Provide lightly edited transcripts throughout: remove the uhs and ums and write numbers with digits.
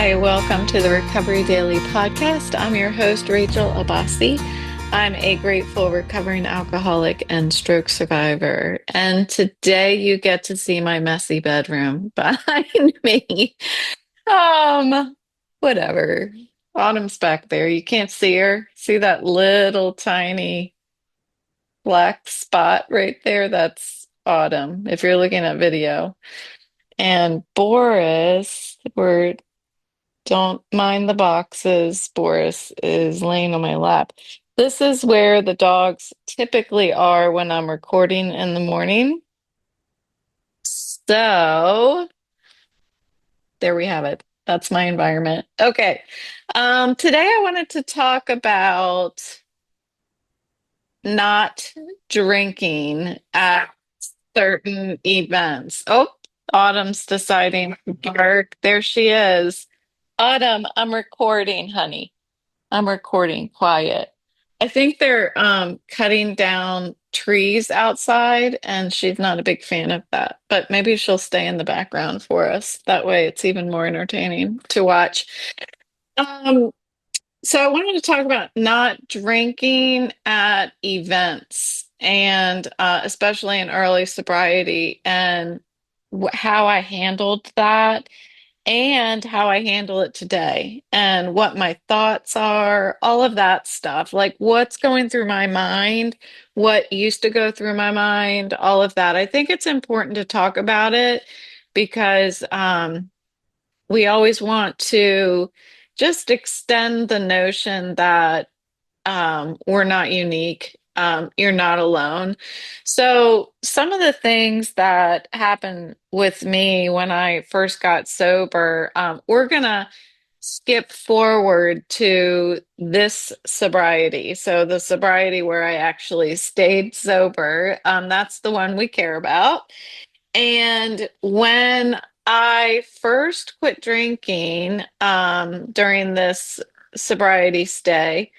Hi, welcome to the Recovery Daily podcast. I'm your host, Rachel Abasi. I'm a grateful recovering alcoholic and stroke survivor. And today you get to see my messy bedroom behind me. Um, Whatever. Autumn's back there. You can't see her. See that little tiny black spot right there? That's Autumn, if you're looking at video. And Boris, we're don't mind the boxes. Boris is laying on my lap. This is where the dogs typically are when I'm recording in the morning. So there we have it. That's my environment. Okay. Today I wanted to talk about not drinking at certain events. Oh, Autumn's deciding to bark. There she is. Autumn, I'm recording, honey. I'm recording quiet. I think they're cutting down trees outside, and she's not a big fan of that. But maybe she'll stay in the background for us. That way it's even more entertaining to watch. Um, so I wanted to talk about not drinking at events and especially in early sobriety and how I handled that and how I handle it today and what my thoughts are, all of that stuff. Like what's going through my mind, what used to go through my mind, all of that. I think it's important to talk about it because we always want to just extend the notion that we're not unique. You're not alone. So, some of the things that happened with me when I first got sober, we're going to skip forward to this sobriety. So, the sobriety where I actually stayed sober, that's the one we care about. And when I first quit drinking during this sobriety stay,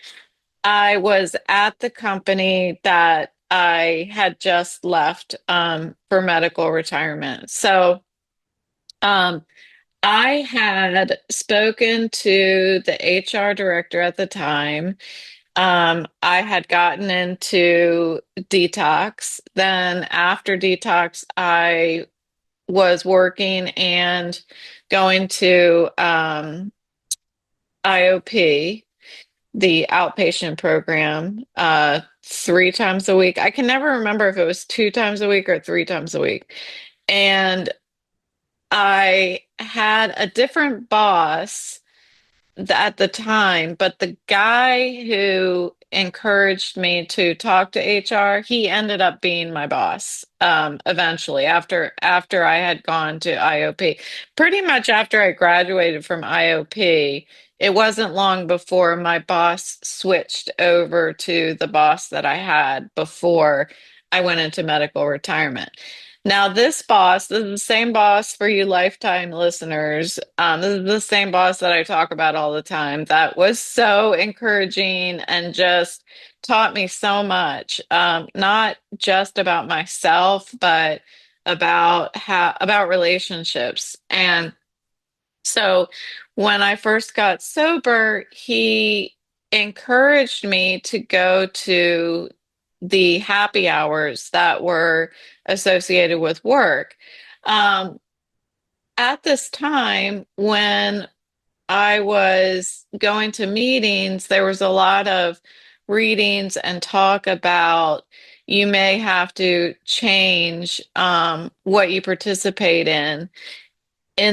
I was at the company that I had just left for medical retirement. So um, I had spoken to the HR director at the time. I had gotten into detox. Then after detox, I was working and going to IOP, the outpatient program, 3 times a week. I can never remember if it was 2 times a week or 3 times a week. And I had a different boss at the time, but the guy who encouraged me to talk to HR, he ended up being my boss eventually after I had gone to IOP. Pretty much after I graduated from IOP, it wasn't long before my boss switched over to the boss that I had before I went into medical retirement. Now, this is the same boss for you lifetime listeners. This is the same boss that I talk about all the time. That was so encouraging and just taught me so much, not just about myself, but about relationships. And so when I first got sober, he encouraged me to go to the happy hours that were associated with work. Um, at this time, when I was going to meetings, there was a lot of readings and talk about you may have to change what you participate in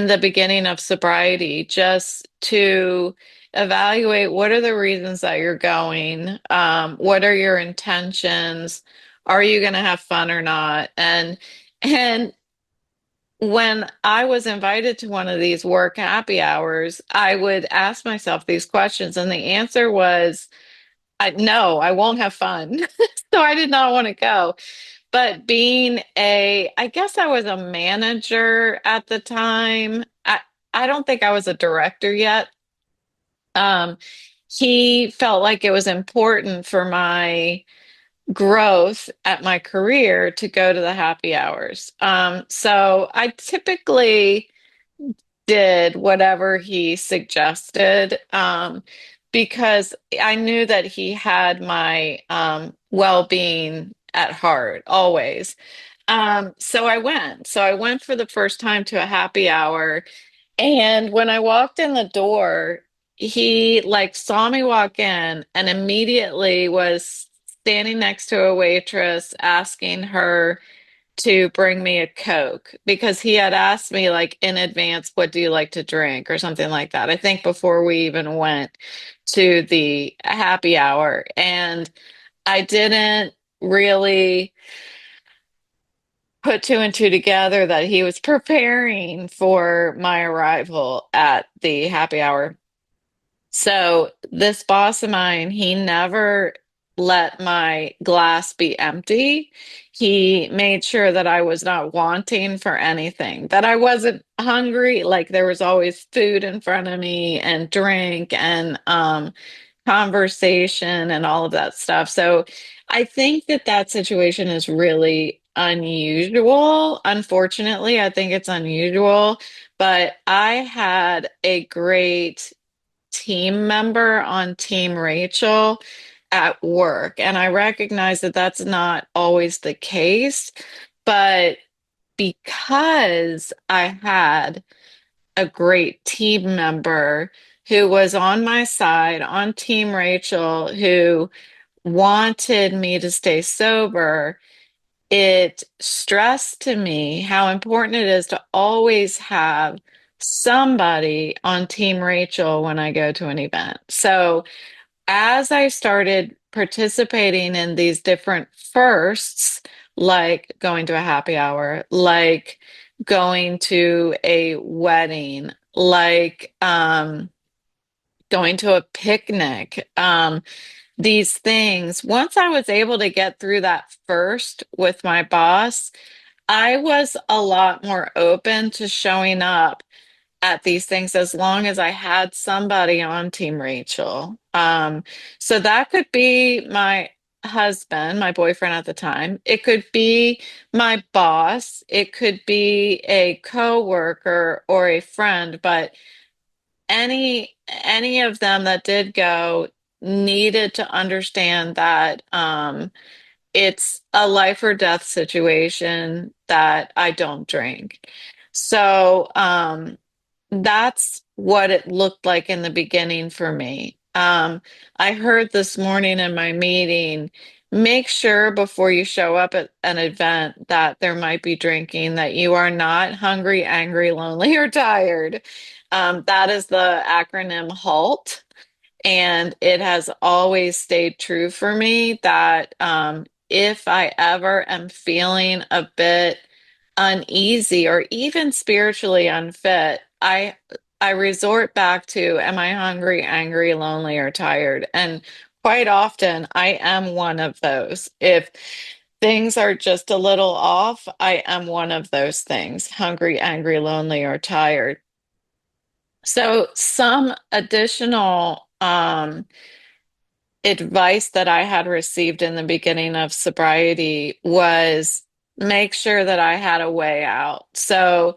the beginning of sobriety just to evaluate what are the reasons that you're going, what are your intentions, are you going to have fun or not, and when I was invited to one of these work happy hours, I would ask myself these questions, and the answer was, no, I won't have fun. So I did not want to go. But I guess I was a manager at the time. I don't think I was a director yet. Um, he felt like it was important for my growth at my career to go to the happy hours. So I typically did whatever he suggested, because I knew that he had my well-being at heart always. So I went. So I went for the first time to a happy hour. And when I walked in the door, he like saw me walk in and immediately was standing next to a waitress asking her to bring me a Coke because he had asked me like in advance, what do you like to drink or something like that. I think before we even went to the happy hour. And I didn't really put two and two together that he was preparing for my arrival at the happy hour. So this boss of mine, he never let my glass be empty. He made sure that I was not wanting for anything, that I wasn't hungry. Like there was always food in front of me and drink and conversation and all of that stuff. So I think that that situation is really unusual. Unfortunately, I think it's unusual, but I had a great team member on Team Rachel at work. And I recognize that that's not always the case, but because I had a great team member who was on my side on Team Rachel, who wanted me to stay sober, it stressed to me how important it is to always have somebody on Team Rachel when I go to an event. So as I started participating in these different firsts, like going to a happy hour, like going to a wedding, like going to a picnic, these things, once I was able to get through that first with my boss, I was a lot more open to showing up at these things as long as I had somebody on Team Rachel. So that could be my husband, my boyfriend at the time. It could be my boss. It could be a coworker or a friend, but any of them that did go needed to understand that it's a life or death situation that I don't drink. So that's what it looked like in the beginning for me. I heard this morning in my meeting, make sure before you show up at an event that there might be drinking, that you are not hungry, angry, lonely, or tired. That is the acronym HALT. And it has always stayed true for me that if I ever am feeling a bit uneasy or even spiritually unfit, I resort back to, am I hungry, angry, lonely, or tired? And quite often I am one of those. If things are just a little off, I am one of those things, hungry, angry, lonely, or tired. So some additional advice that I had received in the beginning of sobriety was make sure that I had a way out. So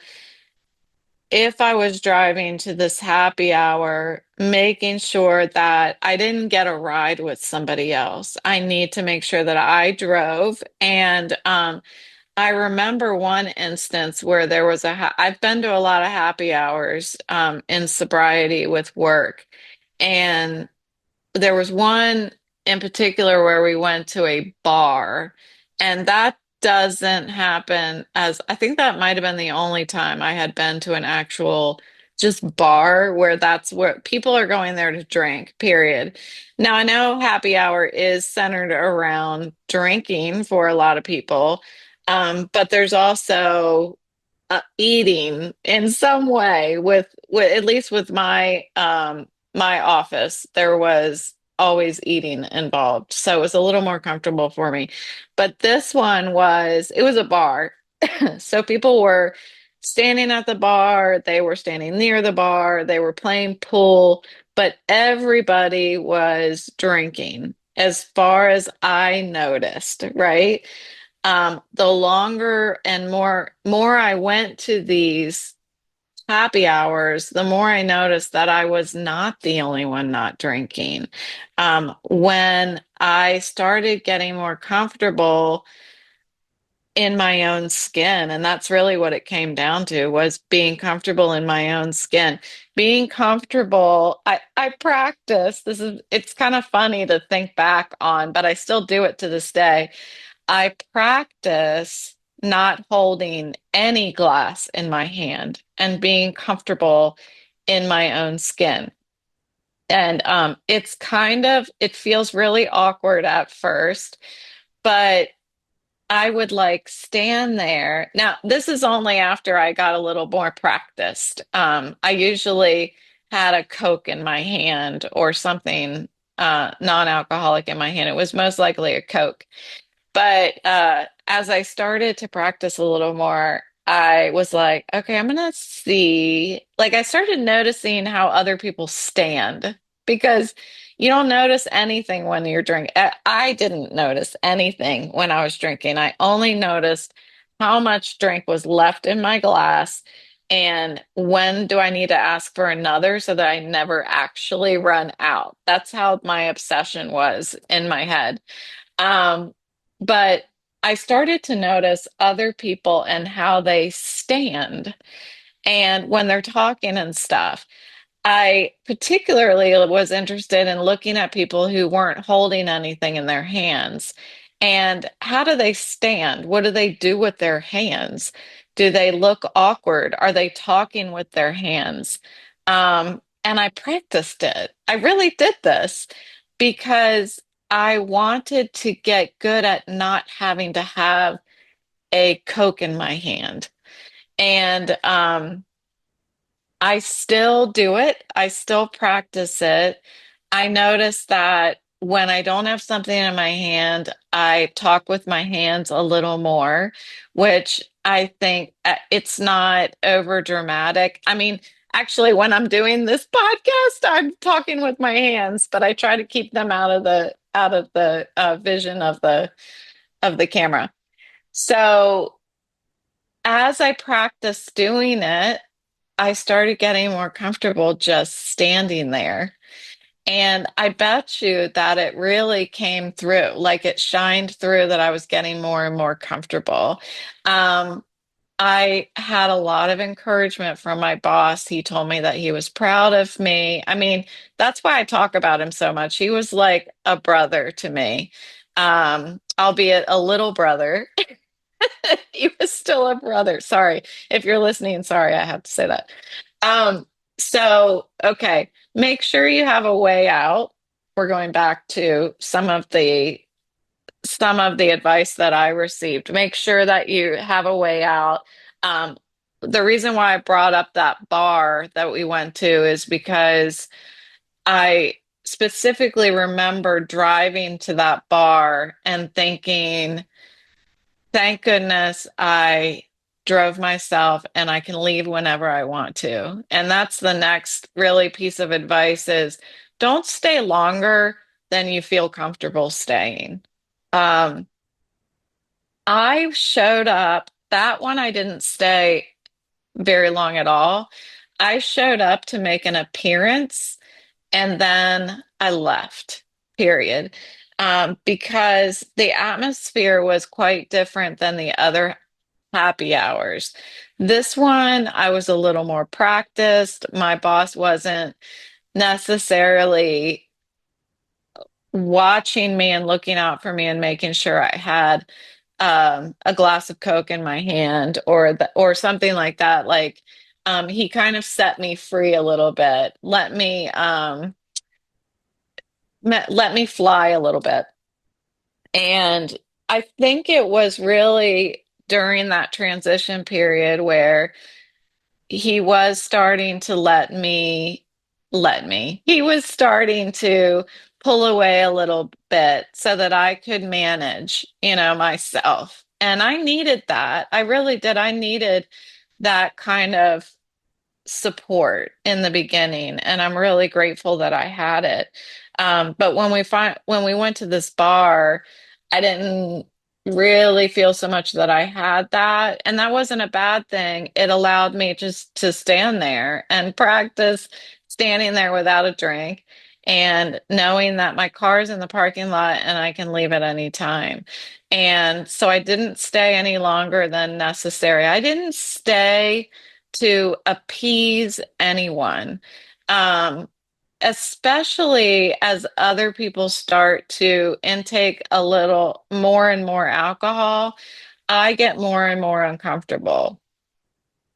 if I was driving to this happy hour, making sure that I didn't get a ride with somebody else. I need to make sure that I drove. And I remember one instance where there was I've been to a lot of happy hours in sobriety with work. And there was one in particular where we went to a bar, and that doesn't happen as I think that might have been the only time I had been to an actual just bar where that's where people are going there to drink, period. Now, I know happy hour is centered around drinking for a lot of people, but there's also eating in some way with at least with my office there was always eating involved, so it was a little more comfortable for me. But this one was, it was a bar. So people were standing at the bar, they were standing near the bar, they were playing pool, but everybody was drinking as far as I noticed, right? The longer and more I went to these happy hours, the more I noticed that I was not the only one not drinking. When I started getting more comfortable in my own skin, and that's really what it came down to, was being comfortable in my own skin. Being comfortable, I practice. It's kind of funny to think back on, but I still do it to this day. I practice not holding any glass in my hand and being comfortable in my own skin. And it feels really awkward at first, but I would like stand there. Now, this is only after I got a little more practiced. I usually had a Coke in my hand or something non-alcoholic in my hand. It was most likely a Coke. But as I started to practice a little more, I was like, okay, I'm gonna see. Like, I started noticing how other people stand because you don't notice anything when you're drinking. I didn't notice anything when I was drinking. I only noticed how much drink was left in my glass and when do I need to ask for another so that I never actually run out. That's how my obsession was in my head. Um, but I started to notice other people and how they stand and when they're talking and stuff. I particularly was interested in looking at people who weren't holding anything in their hands. And how do they stand? What do they do with their hands? Do they look awkward? Are they talking with their hands? And I practiced it. I really did this because I wanted to get good at not having to have a Coke in my hand. And I still do it. I still practice it. I notice that when I don't have something in my hand, I talk with my hands a little more, which I think it's not over dramatic. I mean, actually, when I'm doing this podcast, I'm talking with my hands, but I try to keep them out of the vision of the camera. So as I practiced doing it, I started getting more comfortable just standing there. And I bet you that it really came through, like it shined through that I was getting more and more comfortable. Um, I had a lot of encouragement from my boss. He told me that he was proud of me. I mean, that's why I talk about him so much. He was like a brother to me, albeit a little brother. He was still a brother. Sorry. If you're listening, sorry, I have to say that. Okay, make sure you have a way out. We're going back to some of the advice that I received. Make sure that you have a way out. Um, the reason why I brought up that bar that we went to is because I specifically remember driving to that bar and thinking, thank goodness I drove myself and I can leave whenever I want to. And that's the next really piece of advice is don't stay longer than you feel comfortable staying. Um, I showed up, that one I didn't stay very long at all. I showed up to make an appearance and then I left, period. Because the atmosphere was quite different than the other happy hours. This one, I was a little more practiced. My boss wasn't necessarily watching me and looking out for me and making sure I had a glass of Coke in my hand or something like that. Like he kind of set me free a little bit, let me fly a little bit. And I think it was really during that transition period where he was starting to he was starting to pull away a little bit so that I could manage, myself. And I needed that. I really did. I needed that kind of support in the beginning, and I'm really grateful that I had it. But when we went to this bar, I didn't. really feel so much that I had that. And that wasn't a bad thing. It allowed me just to stand there and practice standing there without a drink and knowing that my car's in the parking lot and I can leave at any time. And so I didn't stay any longer than necessary. I didn't stay to appease anyone. Um, Especially as other people start to intake a little more and more alcohol, I get more and more uncomfortable.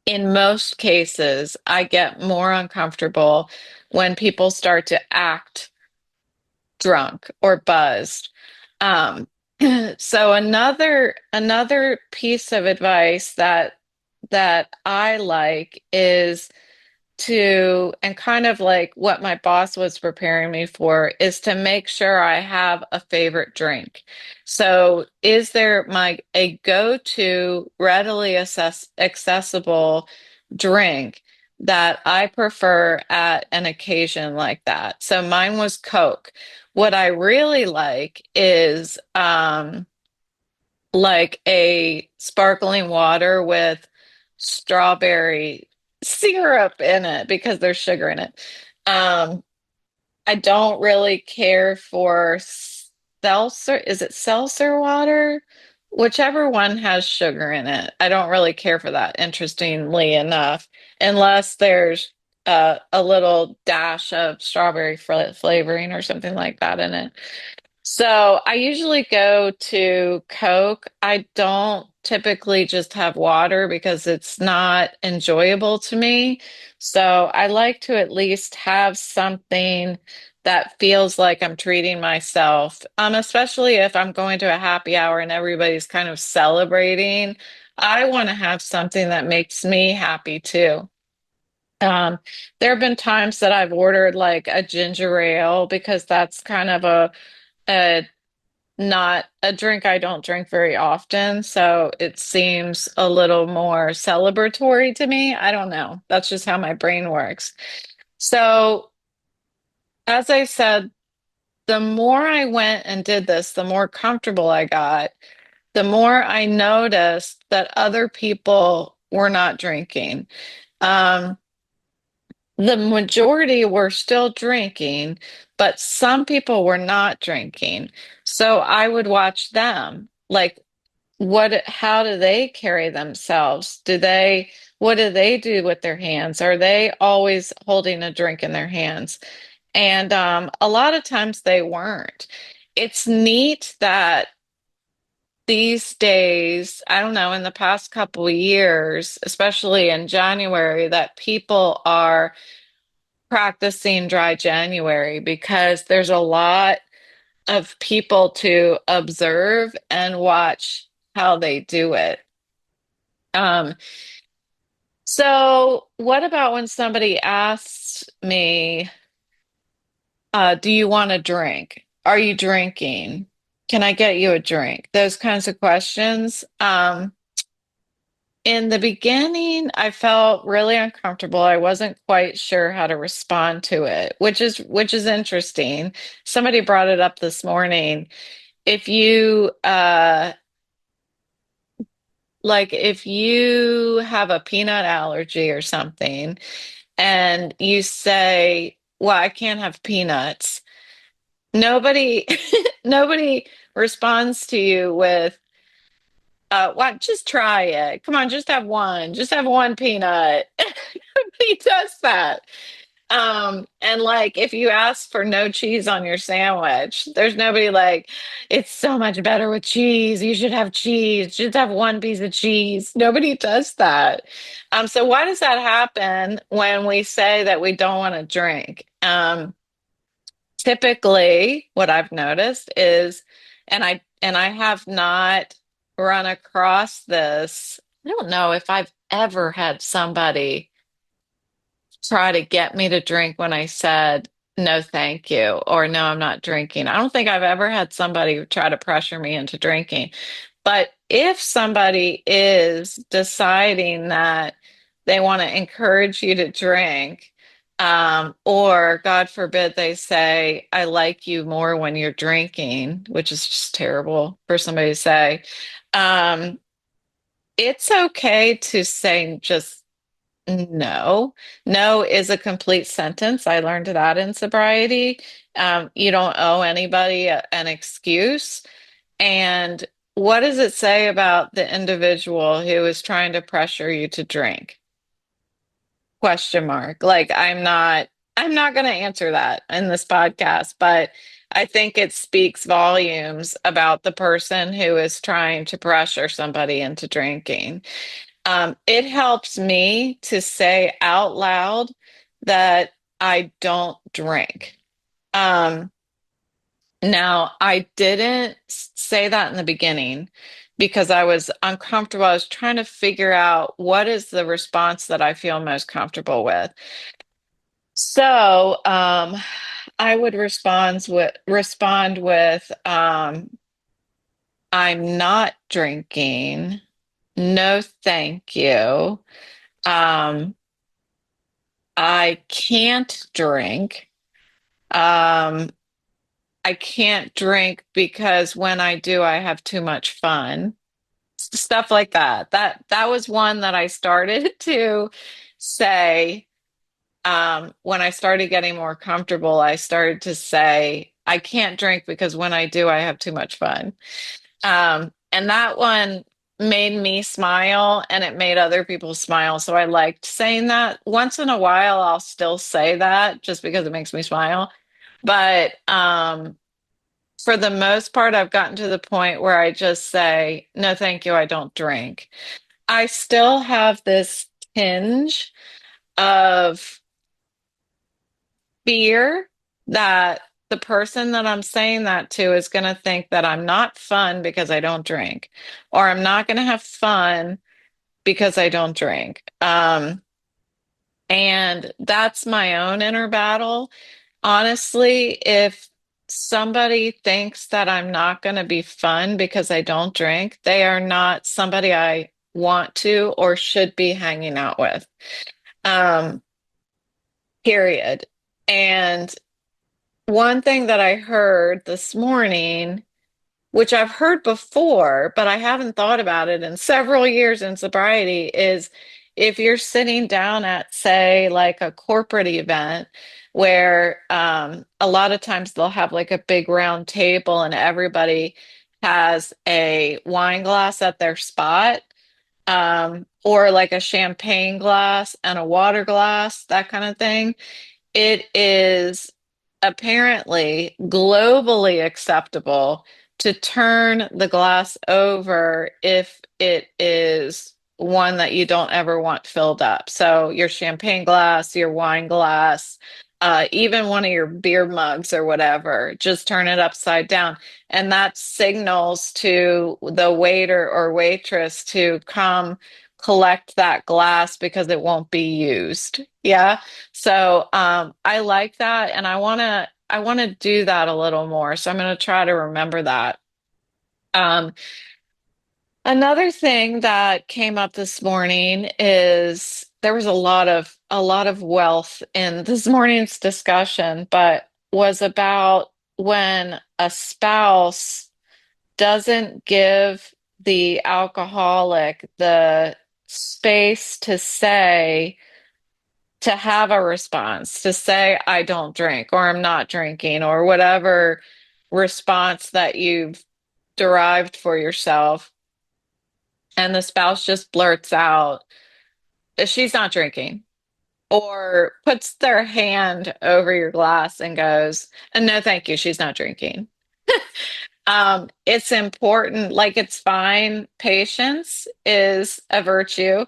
In most cases, I get more uncomfortable when people start to act drunk or buzzed. Um, so another piece of advice that I like is to, and kind of like what my boss was preparing me for, is to make sure I have a favorite drink. So is there my a go-to readily accessible drink that I prefer at an occasion like that? So mine was Coke. What I really like is like a sparkling water with strawberry syrup in it because there's sugar in it. Um, I don't really care for seltzer. Is it seltzer water? Whichever one has sugar in it. I don't really care for that, interestingly enough, unless there's a little dash of strawberry flavoring or something like that in it. So I usually go to Coke. I don't typically just have water because it's not enjoyable to me. So I like to at least have something that feels like I'm treating myself. Especially if I'm going to a happy hour and everybody's kind of celebrating. I want to have something that makes me happy too. Um, there have been times that I've ordered like a ginger ale because that's kind of a not a drink I don't drink very often, so it seems a little more celebratory to me. I don't know. That's just how my brain works. So, as I said, the more I went and did this, the more comfortable I got, the more I noticed that other people were not drinking. Um, the majority were still drinking, but some people were not drinking. So I would watch them. Like, how do they carry themselves? What do they do with their hands? Are they always holding a drink in their hands? And a lot of times they weren't. It's neat that these days, I don't know, in the past couple of years, especially in January, that people are practicing dry January because there's a lot of people to observe and watch how they do it. Um, so what about when somebody asks me, do you want a drink? Are you drinking? Can I get you a drink? Those kinds of questions. In the beginning, I felt really uncomfortable. I wasn't quite sure how to respond to it, which is interesting. Somebody brought it up this morning. If you like if you have a peanut allergy or something and you say, "Well, I can't have peanuts." Nobody nobody responds to you with, "What? Just try it. Come on, just have one. Just have one peanut." Nobody does that. And like if you ask for no cheese on your sandwich, there's nobody like, it's so much better with cheese. You should have cheese. Just have one piece of cheese. Nobody does that. So why does that happen when we say that we don't want to drink? Typically, what I've noticed is, and I have not run across this. I don't know if I've ever had somebody try to get me to drink when I said no, thank you, or no, I'm not drinking. I don't think I've ever had somebody try to pressure me into drinking. But if somebody is deciding that they want to encourage you to drink, Or God forbid they say, I like you more when you're drinking, which is just terrible for somebody to say. Um, it's okay to say just no. No is a complete sentence. I learned that in sobriety. You don't owe anybody an excuse. And what does it say about the individual who is trying to pressure you to drink? Question mark. Like I'm not going to answer that in this podcast, but I think it speaks volumes about the person who is trying to pressure somebody into drinking. It helps me to say out loud that I don't drink. Um, Now, I didn't say that in the beginning because I was uncomfortable. I was trying to figure out what is the response that I feel most comfortable with. So, I would respond with I'm not drinking. No, thank you. Um, I can't drink. Um, I can't drink because when I do, I have too much fun. Stuff like that. That was one that I started to say when I started getting more comfortable. I started to say, I can't drink because when I do, I have too much fun. And that one made me smile and it made other people smile. So I liked saying that. Once in a while, I'll still say that just because it makes me smile. But for the most part, I've gotten to the point where I just say, no, thank you, I don't drink. I still have this tinge of fear that the person that I'm saying that to is going to think that I'm not fun because I don't drink, or I'm not going to have fun because I don't drink. And that's my own inner battle. Honestly, if somebody thinks that I'm not going to be fun because I don't drink, they are not somebody I want to or should be hanging out with. Um, Period. And one thing that I heard this morning, which I've heard before, but I haven't thought about it in several years in sobriety, is if you're sitting down at, say, like a corporate event where a lot of times they'll have like a big round table and everybody has a wine glass at their spot, or like a champagne glass and a water glass, that kind of thing. It is apparently globally acceptable to turn the glass over if it is one that you don't ever want filled up. So your champagne glass, your wine glass, even one of your beer mugs or whatever, just turn it upside down. And that signals to the waiter or waitress to come collect that glass because it won't be used. Yeah. So I like that and I want to do that a little more. So I'm going to try to remember that. Um, Another thing that came up this morning is there was a lot of wealth in this morning's discussion, but was about when a spouse doesn't give the alcoholic the space to have a response, to say, I don't drink, or I'm not drinking, or whatever response that you've derived for yourself. And the spouse just blurts out, she's not drinking, or puts their hand over your glass and goes, no, thank you, she's not drinking. It's important, like it's fine. Patience is a virtue.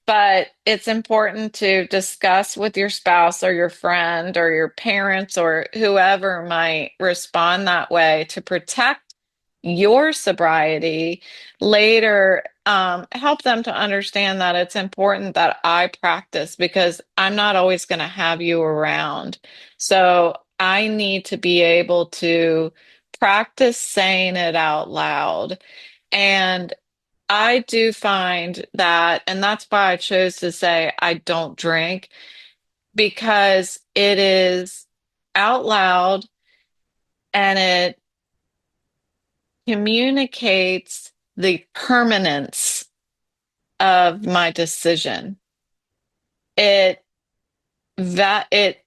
But it's important to discuss with your spouse or your friend or your parents or whoever might respond that way to protect your sobriety later. Help them to understand that it's important that I practice because I'm not always going to have you around. So I need to be able to practice saying it out loud. And I do find that, and that's why I chose to say I don't drink. because it is out loud and it communicates the permanence of my decision. It that it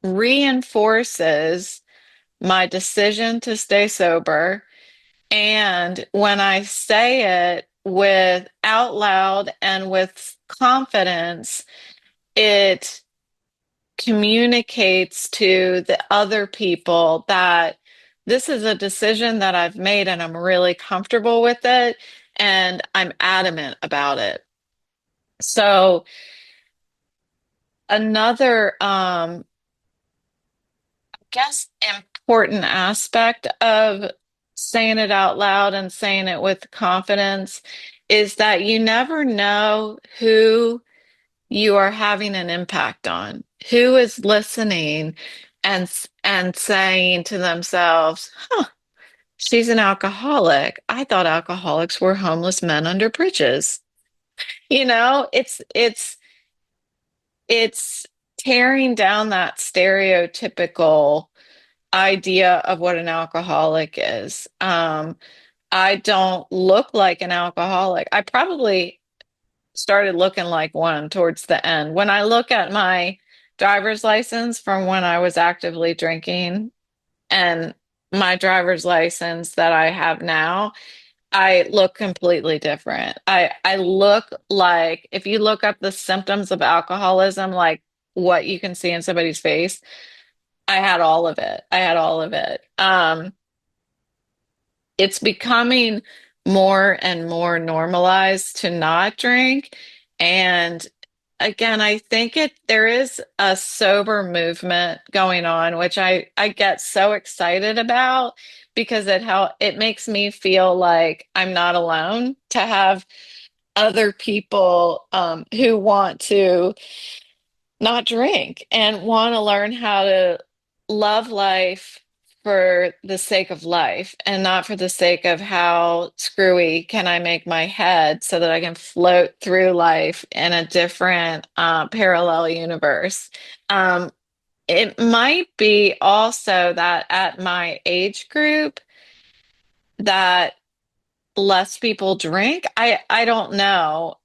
reinforces my decision to stay sober. And when I say it with out loud and with confidence, it communicates to the other people that this is a decision that I've made and I'm really comfortable with it and I'm adamant about it. So another guess important aspect of saying it out loud and saying it with confidence is that you never know who you are having an impact on, who is listening and saying to themselves, "Huh, she's an alcoholic. I thought alcoholics were homeless men under bridges." It's tearing down that stereotypical idea of what an alcoholic is. I don't look like an alcoholic. I probably started looking like one towards the end. When I look at my driver's license from when I was actively drinking and my driver's license that I have now, I look completely different. I look like if you look up the symptoms of alcoholism, like what you can see in somebody's face, I had all of it. I had all of it. It's becoming more and more normalized to not drink. And again, I think there is a sober movement going on, which I get so excited about because it makes me feel like I'm not alone to have other people who want to not drink and want to learn how to love life for the sake of life and not for the sake of how screwy can I make my head so that I can float through life in a different parallel universe. Um, it might be also that at my age group that less people drink. I don't know.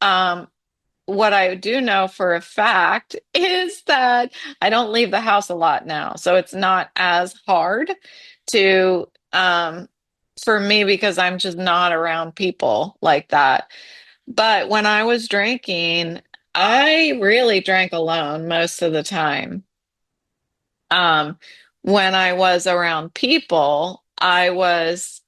What I do know for a fact is that I don't leave the house a lot now. So it's not as hard to, for me because I'm just not around people like that. But when I was drinking, I really drank alone most of the time. Um, when I was around people, I was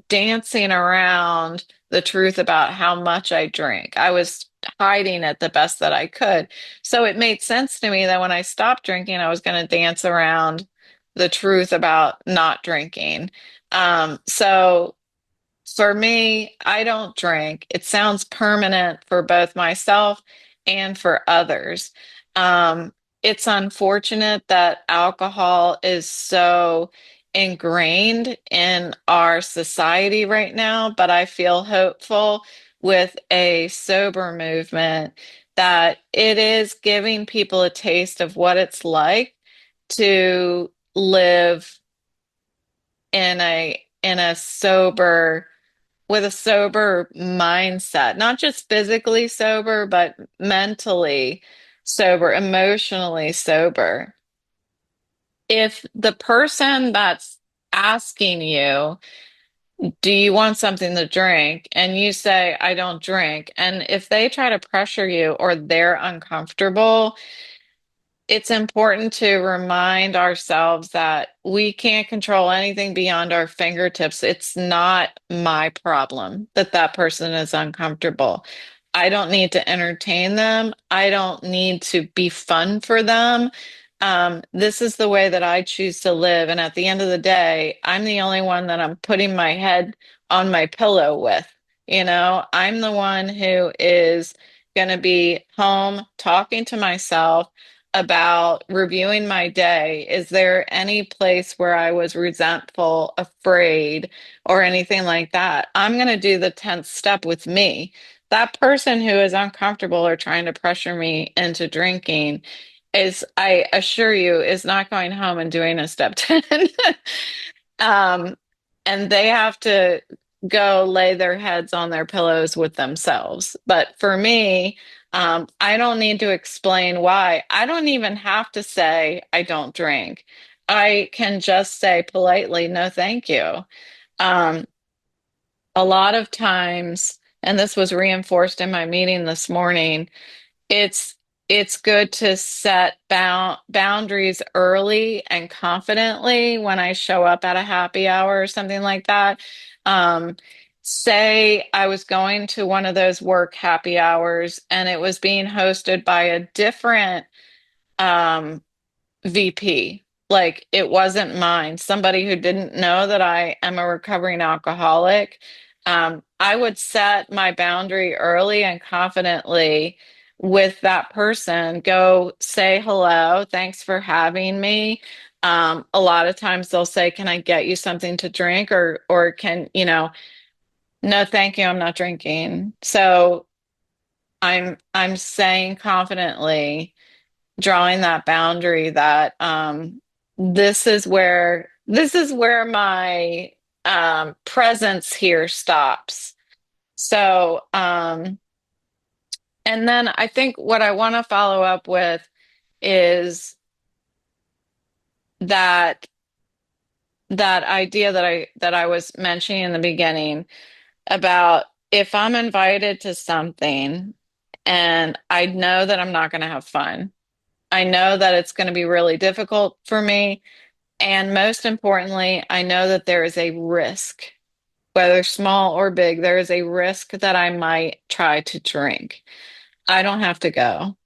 dancing around the truth about how much I drink. I was hiding it the best that I could. So it made sense to me that when I stopped drinking, I was going to dance around the truth about not drinking. So for me, I don't drink. It sounds permanent for both myself and for others. It's unfortunate that alcohol is so ingrained in our society right now, but I feel hopeful with a sober movement that it is giving people a taste of what it's like to live in a sober with a sober mindset, not just physically sober, but mentally sober, emotionally sober. If the person that's asking you, do you want something to drink? And you say, I don't drink. And if they try to pressure you or they're uncomfortable, it's important to remind ourselves that we can't control anything beyond our fingertips. It's not my problem that that person is uncomfortable. I don't need to entertain them. I don't need to be fun for them. This is the way that I choose to live. And at the end of the day, I'm the only one that I'm putting my head on my pillow with. I'm the one who is going to be home talking to myself about reviewing my day. Is there any place where I was resentful, afraid, or anything like that? I'm going to do the 10th step with me that person who is uncomfortable or trying to pressure me into drinking is, I assure you, is not going home and doing a step 10. Um, and they have to go lay their heads on their pillows with themselves. But for me, I don't need to explain why. I don't even have to say I don't drink. I can just say politely, no, thank you. Um, a lot of times, and this was reinforced in my meeting this morning, it's it's good to set boundaries early and confidently when I show up at a happy hour or something like that. Um, say I was going to one of those work happy hours and it was being hosted by a different um, VP. Like it wasn't mine, somebody who didn't know that I am a recovering alcoholic. I would set my boundary early and confidently with that person, go say hello, thanks for having me. A lot of times they'll say, can I get you something to drink? Or can, no, thank you, I'm not drinking. So I'm saying confidently, drawing that boundary that this is where my presence here stops. So and then I think what I want to follow up with is that that idea that I was mentioning in the beginning about if I'm invited to something and I know that I'm not going to have fun. I know that it's going to be really difficult for me. And most importantly, I know that there is a risk, whether small or big, there is a risk that I might try to drink. I don't have to go.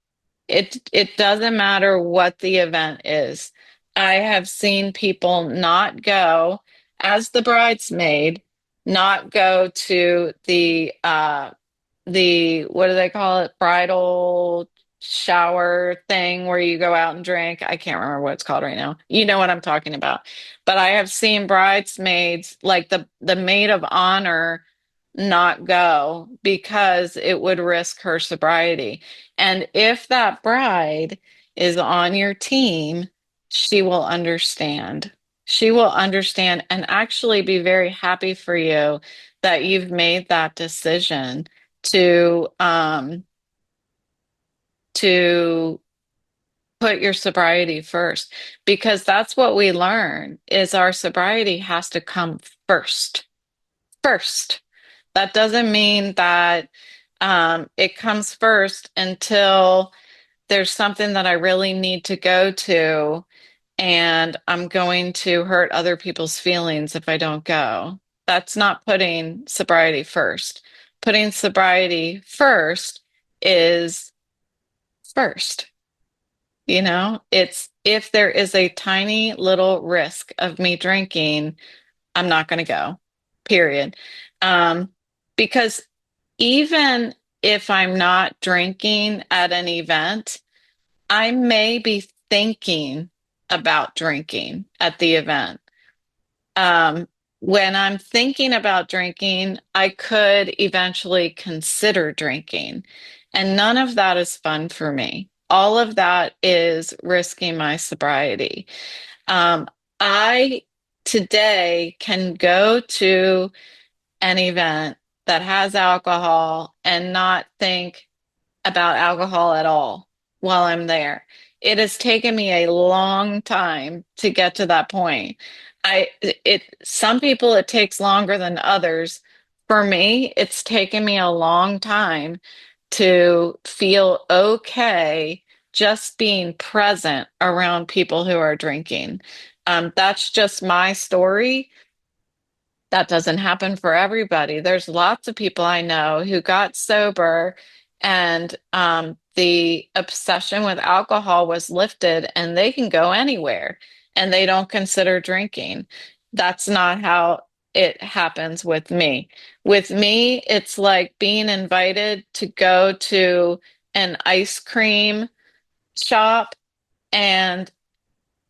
It doesn't matter what the event is. I have seen people not go as the bridesmaid, not go to the what do they call it? Bridal shower thing where you go out and drink. I can't remember what it's called right now. You know what I'm talking about. But I have seen bridesmaids, like the maid of honor, not go because it would risk her sobriety. And if that bride is on your team, she will understand. She will understand and actually be very happy for you that you've made that decision to put your sobriety first, because that's what we learn is our sobriety has to come first. That doesn't mean that it comes first until there's something that I really need to go to and I'm going to hurt other people's feelings if I don't go. That's not putting sobriety first. Putting sobriety first is first. It's if there is a tiny little risk of me drinking, I'm not going to go, period. Um, because even if I'm not drinking at an event, I may be thinking about drinking at the event. Um, when I'm thinking about drinking, I could eventually consider drinking. And none of that is fun for me. All of that is risking my sobriety. Um, I today can go to an event that has alcohol and not think about alcohol at all while I'm there. It has taken me a long time to get to that point. Some people it takes longer than others. For me, it's taken me a long time to feel okay just being present around people who are drinking. That's just my story. That doesn't happen for everybody. There's lots of people I know who got sober and the obsession with alcohol was lifted and they can go anywhere and they don't consider drinking. That's not how it happens with me. With me, it's like being invited to go to an ice cream shop and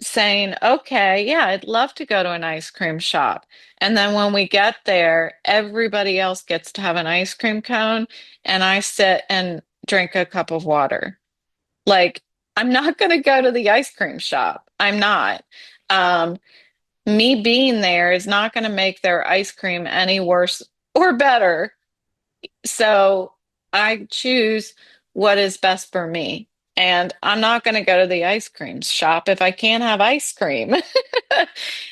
saying, okay, yeah, I'd love to go to an ice cream shop. And then when we get there, everybody else gets to have an ice cream cone, and I sit and drink a cup of water. Like, I'm not going to go to the ice cream shop. I'm not. Um, Me being there is not going to make their ice cream any worse or better. So I choose what is best for me. And I'm not going to go to the ice cream shop if I can't have ice cream.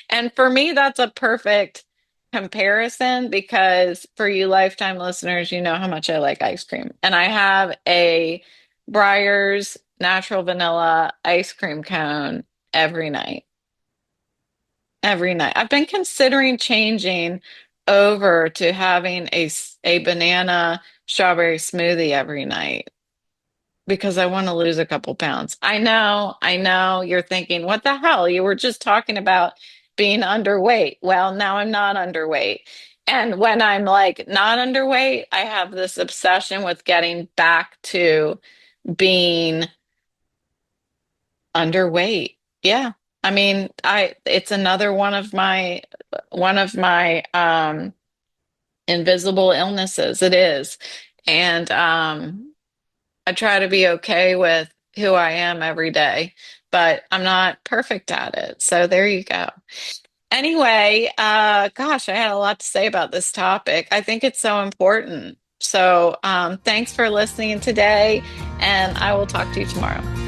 And for me, that's a perfect comparison because for you lifetime listeners, you know how much I like ice cream. And I have a Breyer's natural vanilla ice cream cone every night. Every night. I've been considering changing over to having a banana strawberry smoothie every night because I want to lose a couple pounds. I know you're thinking, what the hell? You were just talking about being underweight. Well, now I'm not underweight. And when I'm like not underweight, I have this obsession with getting back to being underweight. Yeah. I mean, I it's another one of my invisible illnesses. It is. And I try to be okay with who I am every day, but I'm not perfect at it. So there you go. Anyway, gosh, I had a lot to say about this topic. I think it's so important. So thanks for listening today, and I will talk to you tomorrow.